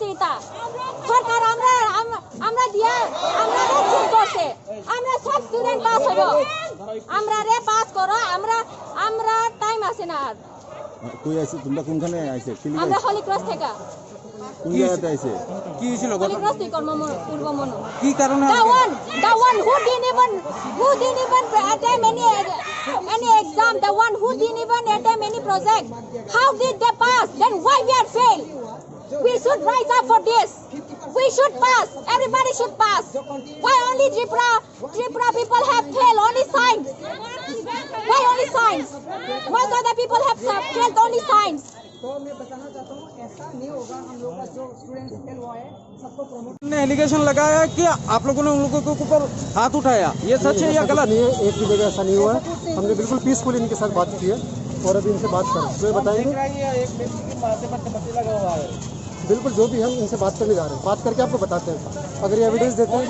করছি এটা সরকার আমরা দিয়া আমরা ঠিক করছে আমরা সব স্টুডেন্ট পাস হইব আমরা রে পাস করো আমরা টাইম আছে না আর কই আইছে তোমরা কোনখানে আইছে আমরা হলি ক্রস থেকে কোন জায়গাতে আইছে কি হয়েছিল হলি ক্রস থেকে পূর্ব মনো কি কারণে the one who didn't even attempt any exam, the one who didn't even attempt any project, how did they pass? Then why we are fail? We should rise up for this. We should pass. Everybody should pass. Why only Tripura people have failed? Only science. Why only science? Most other people have failed only science. तो मैं बताना चाहता हूँ ऐसा नहीं होगा। हम लोग का जो स्टूडेंट्स फेल हुआ है सबको प्रमोट ने एलिगेशन लगाया कि आप लोगों ने उन लोगों के ऊपर हाथ उठाया, ये सच है या गलत? नहीं है, एक भी जगह ऐसा नहीं हुआ है। हमने बिल्कुल पीसफुल इनके साथ बात की है और अभी इनसे बात करें तो ये बताएंगे। बिल्कुल जो भी हम इनसे बात करने जा रहे हैं, बात करके आपको बताते हैं। अगर ये एविडेंस देते हैं